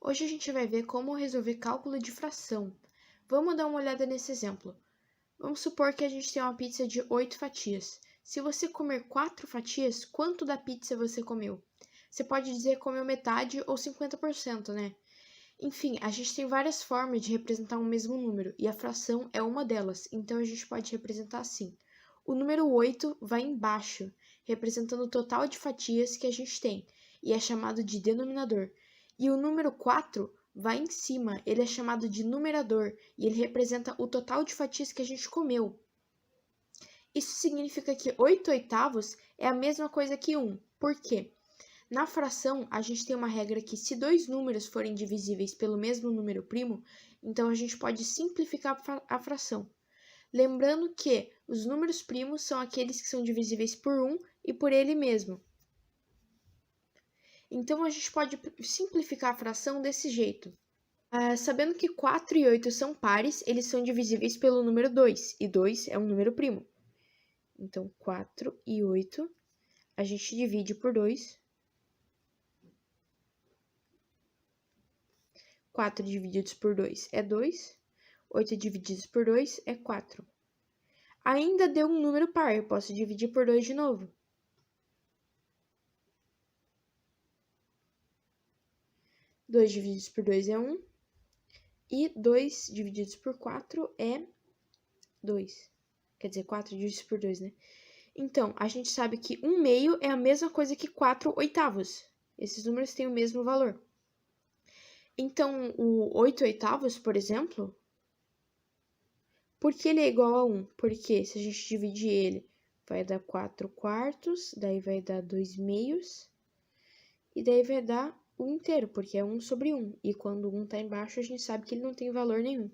Hoje a gente vai ver como resolver cálculo de fração. Vamos dar uma olhada nesse exemplo. Vamos supor que a gente tem uma pizza de 8 fatias. Se você comer 4 fatias, quanto da pizza você comeu? Você pode dizer que comeu metade ou 50%, né? Enfim, a gente tem várias formas de representar um mesmo número, e a fração é uma delas, então a gente pode representar assim. O número 8 vai embaixo, representando o total de fatias que a gente tem, e é chamado de denominador. E o número 4 vai em cima, ele é chamado de numerador, e ele representa o total de fatias que a gente comeu. Isso significa que 8 oitavos é a mesma coisa que 1. Por quê? Na fração, a gente tem uma regra que se dois números forem divisíveis pelo mesmo número primo, então a gente pode simplificar a fração. Lembrando que os números primos são aqueles que são divisíveis por 1 e por ele mesmo. Então a gente pode simplificar a fração desse jeito. Sabendo que 4 e 8 são pares, eles são divisíveis pelo número 2, e 2 é um número primo. Então, 4 e 8, a gente divide por 2. 4 divididos por 2 é 2. 8 divididos por 2 é 4. Ainda deu um número par, eu posso dividir por 2 de novo. Dois divididos por 2 é 1. E 2 divididos por 4 é 2. Quer dizer, 4 divididos por 2, né? Então, a gente sabe que 1 meio é a mesma coisa que 4 oitavos. Esses números têm o mesmo valor. Então, o 8 oitavos, por exemplo, por que ele é igual a 1? Porque se a gente dividir ele, vai dar 4 quartos, daí vai dar 2 meios, e daí vai dar 1 inteiro, porque é 1 sobre 1. E quando 1 está embaixo, a gente sabe que ele não tem valor nenhum.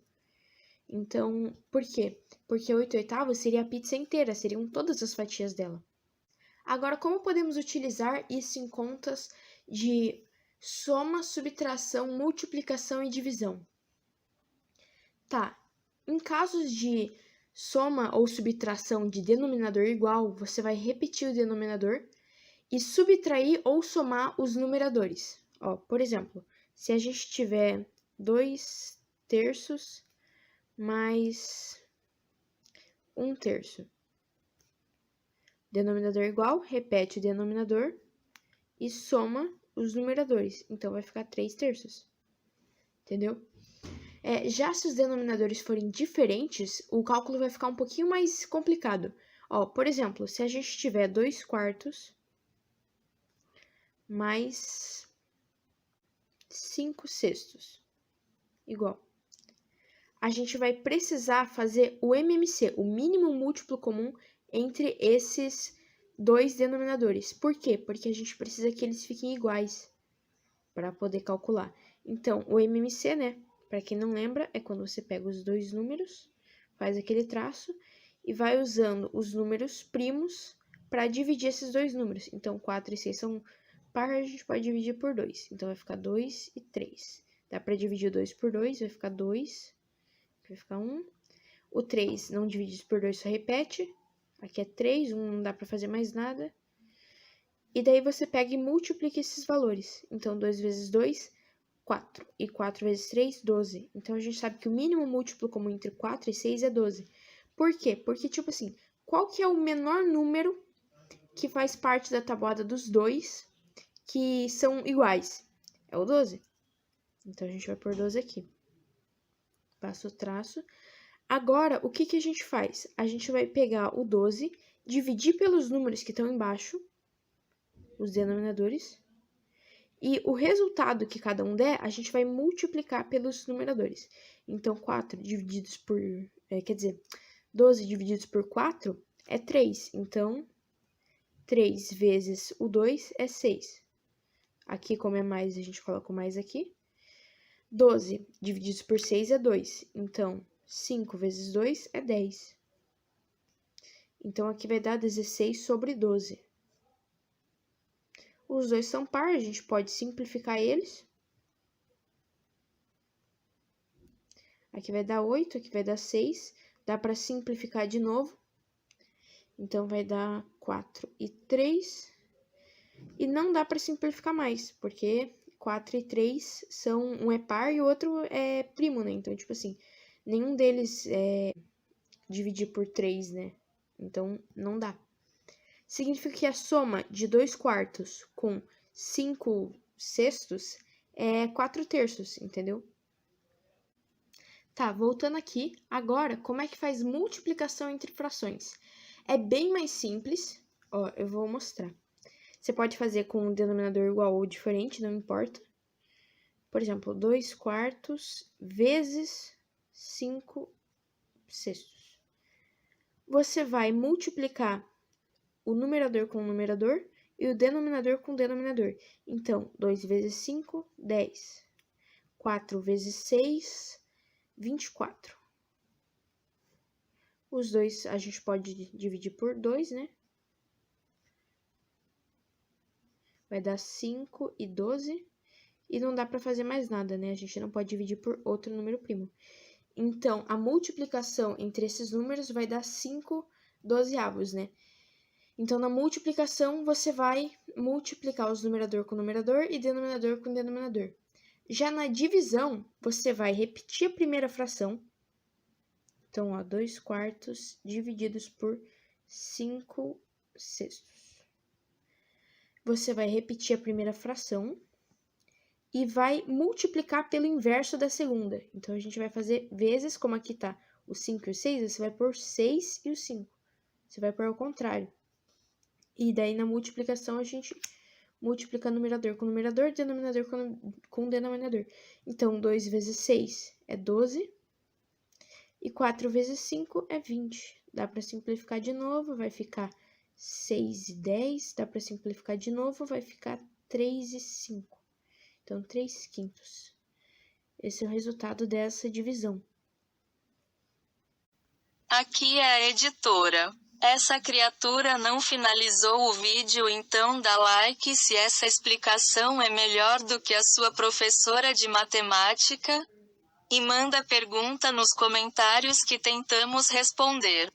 Então, por quê? Porque 8 oitavos seria a pizza inteira, seriam todas as fatias dela. Agora, como podemos utilizar isso em contas de soma, subtração, multiplicação e divisão? Tá, em casos de soma ou subtração de denominador igual, você vai repetir o denominador e subtrair ou somar os numeradores. Ó, por exemplo, se a gente tiver 2 terços mais 1 terço. Denominador igual, repete o denominador e soma os numeradores. Então, vai ficar 3 terços. Entendeu? Já se os denominadores forem diferentes, o cálculo vai ficar um pouquinho mais complicado. Ó, por exemplo, se a gente tiver 2 quartos mais 5 sextos, igual. A gente vai precisar fazer o MMC, o mínimo múltiplo comum entre esses dois denominadores. Por quê? Porque a gente precisa que eles fiquem iguais para poder calcular. Então, o MMC, né? Para quem não lembra, é quando você pega os dois números, faz aquele traço e vai usando os números primos para dividir esses dois números. Então, 4 e 6 são par, a gente pode dividir por 2. Então, vai ficar 2 e 3. Dá para dividir 2 por 2, vai ficar 2, vai ficar 1. O 3 não divide por 2, só repete. Aqui é 3, 1 não dá para fazer mais nada. E daí você pega e multiplica esses valores. Então, 2 vezes 2, 4. E 4 vezes 3, 12. Então, a gente sabe que o mínimo múltiplo comum entre 4 e 6 é 12. Por quê? Porque, tipo assim, qual que é o menor número que faz parte da tabuada dos dois que são iguais? É o 12. Então, a gente vai pôr 12 aqui. Passa o traço. Agora, o que a gente faz? A gente vai pegar o 12, dividir pelos números que estão embaixo, os denominadores, e o resultado que cada um der, a gente vai multiplicar pelos numeradores. Então, 4 divididos por... 12 divididos por 4 é 3. Então, 3 vezes o 2 é 6. Aqui, como é mais, a gente coloca o mais aqui. 12 divididos por 6 é 2. Então, 5 vezes 2 é 10. Então, aqui vai dar 16 sobre 12. Os dois são par, a gente pode simplificar eles. Aqui vai dar 8, aqui vai dar 6. Dá para simplificar de novo. Então, vai dar 4 e 3. E não dá para simplificar mais, porque 4 e 3 são, um é par e o outro é primo, né? Então, tipo assim, nenhum deles é dividir por 3, né? Então, não dá. Significa que a soma de 2 quartos com 5 sextos é 4 terços, entendeu? Tá, voltando aqui, agora, como é que faz multiplicação entre frações? É bem mais simples, ó, eu vou mostrar. Você pode fazer com um denominador igual ou diferente, não importa. Por exemplo, 2 quartos vezes 5 sextos. Você vai multiplicar o numerador com o numerador e o denominador com o denominador. Então, 2 vezes 5, 10. 4 vezes 6, 24. Os dois a gente pode dividir por 2, né? Vai dar 5 e 12. E não dá para fazer mais nada, né? A gente não pode dividir por outro número primo. Então, a multiplicação entre esses números vai dar 5 dozeavos, né? Então, na multiplicação, você vai multiplicar os numerador com numerador e denominador com denominador. Já na divisão, você vai repetir a primeira fração. Então, ó, 2 quartos divididos por 5 sextos. Você vai repetir a primeira fração e vai multiplicar pelo inverso da segunda. Então, a gente vai fazer vezes, como aqui tá o 5 e o 6, você vai pôr 6 e o 5. Você vai pôr ao contrário. E daí, na multiplicação, a gente multiplica numerador com numerador, denominador com denominador. Então, 2 vezes 6 é 12. E 4 vezes 5 é 20. Dá para simplificar de novo, vai ficar 6 e 10. Dá para simplificar de novo, vai ficar 3 e 5. Então, 3 quintos. Esse é o resultado dessa divisão. Aqui é a editora. Essa criatura não finalizou o vídeo, então dá like se essa explicação é melhor do que a sua professora de matemática. E manda pergunta nos comentários que tentamos responder.